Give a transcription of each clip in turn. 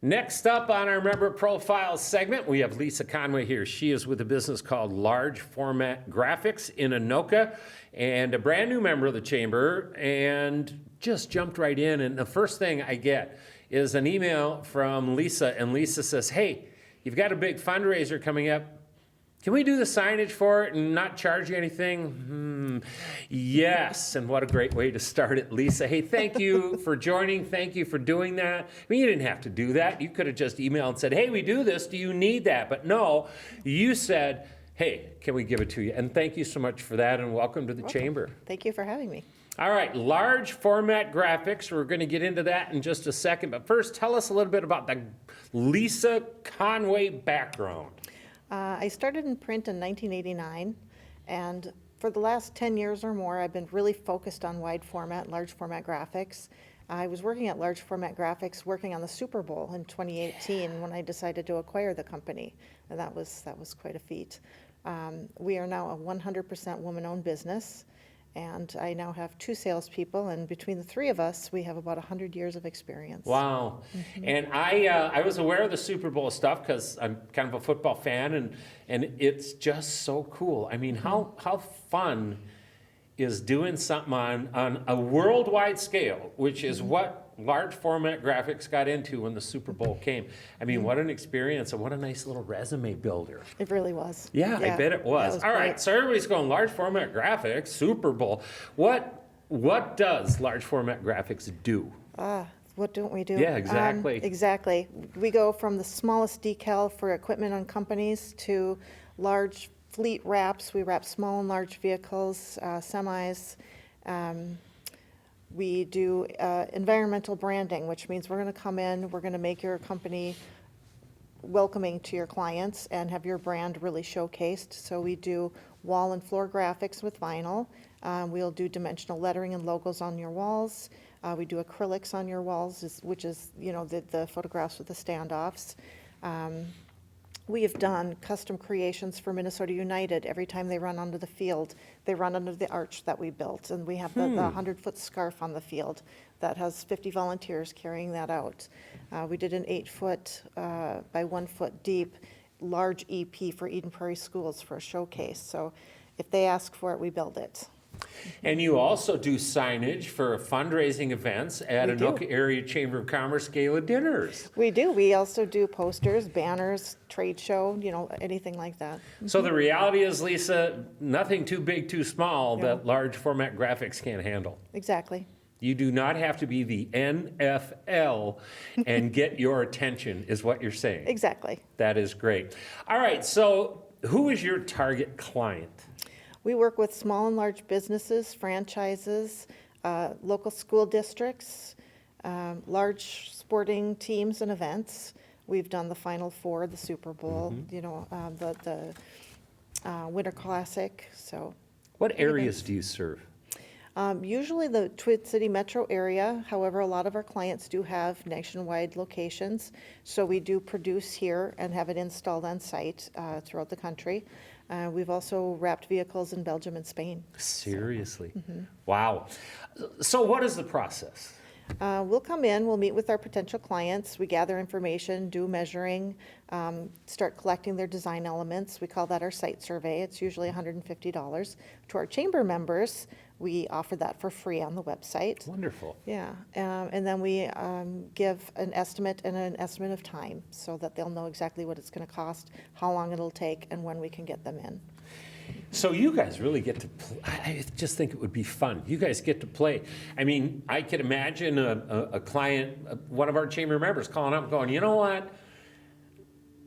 Next up on our member profile segment, we have Lisa Conway here. She is with a business called Large Format Graphics in Anoka and a brand new member of the chamber and just jumped right in. And the first thing I get is an email from Lisa, and Lisa says, hey, you've got a big fundraiser coming up. Can we do the signage for it and not charge you anything? Yes, and what a great way to start it, Lisa. Hey, thank you for joining. Thank you for doing that. I mean, you didn't have to do that. You could have just emailed and said, hey, we do this. Do you need that? But no, you said, hey, can we give it to you? And thank you so much for that, and welcome to the chamber. Thank you for having me. All right, large format graphics. We're going to get into that in just a second. But first, tell us a little bit about the Lisa Conway background. I started in print in 1989, and for the last 10 years or more, I've been really focused on wide format, large format graphics. I was working at Large Format Graphics, working on the Super Bowl in 2018 when I decided to acquire the company, and that was quite a feat. We are now a 100% woman-owned business, and I now have 2 salespeople, and between the 3 of us, we have about 100 years of experience. Wow. And I was aware of the Super Bowl stuff because I'm kind of a football fan, and it's just so cool. I mean, how fun is doing something on a worldwide scale, which is what large format graphics got into when the Super Bowl came. I mean, what an experience, and what a nice little resume builder. It really was. Yeah, I bet it was. All right, great. so everybody's going large format graphics, Super Bowl. What does large format graphics do? What don't we do? Yeah, exactly. Exactly. We go from the smallest decal for equipment on companies to large fleet wraps. We wrap small and large vehicles, semis. We do environmental branding, which means we're going to come in, we're going to make your company welcoming to your clients and have your brand really showcased. So we do wall and floor graphics with vinyl. We'll do dimensional lettering and logos on your walls. We do acrylics on your walls, which is, you know, the photographs with the standoffs. We have done custom creations for Minnesota United. Every time they run onto the field, they run under the arch that we built. And we have the 100-foot scarf on the field that has 50 volunteers carrying that out. We did an 8-foot by 1 foot deep large EP for Eden Prairie Schools for a showcase. So if they ask for it, we build it. And you also do signage for fundraising events at Anoka Area Chamber of Commerce Gala dinners. We do. We also do posters, banners, trade show, you know, anything like that. So the reality is, Lisa, nothing too big, too small that large format graphics can't handle. Exactly. You do not have to be the NFL and get your attention, is what you're saying. Exactly. That is great. All right, so who is your target client? We work with small and large businesses, franchises, local school districts, large sporting teams and events. We've done the Final Four, the Super Bowl, you know, the Winter Classic. So, what areas do you serve? Usually the Twin City metro area. However, a lot of our clients do have nationwide locations. So we do produce here and have it installed on site throughout the country. We've also wrapped vehicles in Belgium and Spain. Seriously? Wow. So what is the process? We'll come in, we'll meet with our potential clients, we gather information, do measuring, start collecting their design elements. We call that our site survey. It's usually $150. To our chamber members, we offer that for free on the website. Wonderful. Yeah, and then we give an estimate and an estimate of time so that they'll know exactly what it's going to cost, how long it'll take, and when we can get them in. So you guys really get to play. I just think it would be fun. You guys get to play. I mean, I could imagine a client, one of our chamber members calling up going, you know what?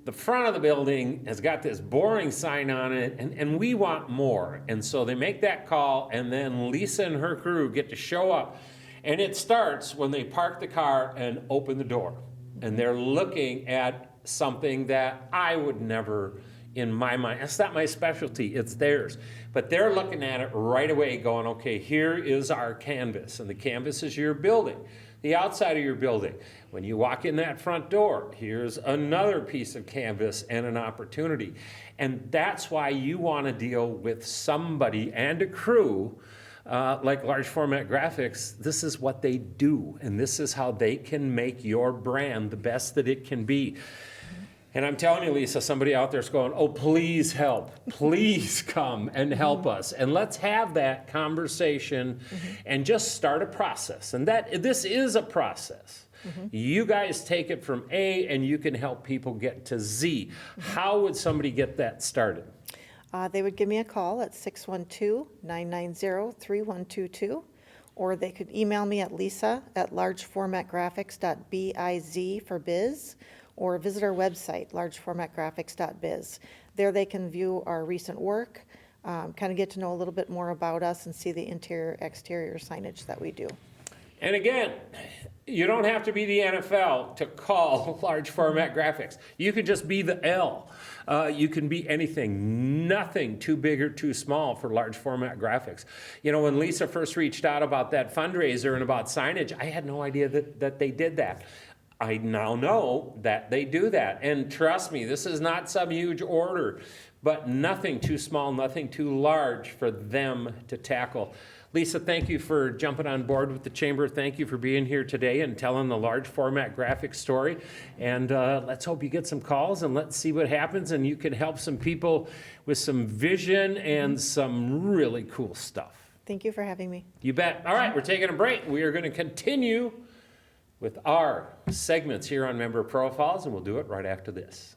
The front of the building has got this boring sign on it, and we want more. And so they make that call, and then Lisa and her crew get to show up. And it starts when they park the car and open the door. And they're looking at something that I would never, in my mind, that's not my specialty, it's theirs. But they're looking at it right away going, okay, here is our canvas, and the canvas is your building, the outside of your building. When you walk in that front door, here's another piece of canvas and an opportunity. And that's why you want to deal with somebody and a crew like large format graphics, this is what they do, and this is how they can make your brand the best that it can be. And I'm telling you, Lisa, somebody out there's going, oh, please help. Please come and help us. And let's have that conversation and just start a process. And this is a process. You guys take it from A and you can help people get to Z. How would somebody get that started? They would give me a call at 612-990-3122, or they could email me at lisa@largeformatgraphics.biz for biz, or visit our website, largeformatgraphics.biz. There they can view our recent work, kind of get to know a little bit more about us and see the interior, exterior signage that we do. And again, you don't have to be the NFL to call large format graphics. You could just be the L. You can be anything, nothing too big or too small for large format graphics. You know, when Lisa first reached out about that fundraiser and about signage, I had no idea that they did that. I now know that they do that. And trust me, this is not some huge order, but nothing too small, nothing too large for them to tackle. Lisa, thank you for jumping on board with the Chamber. Thank you for being here today and telling the large format graphic story. And let's hope you get some calls and let's see what happens and you can help some people with some vision and some really cool stuff. Thank you for having me. You bet. All right, we're taking a break. We are going to continue with our segments here on Member Profiles, and we'll do it right after this.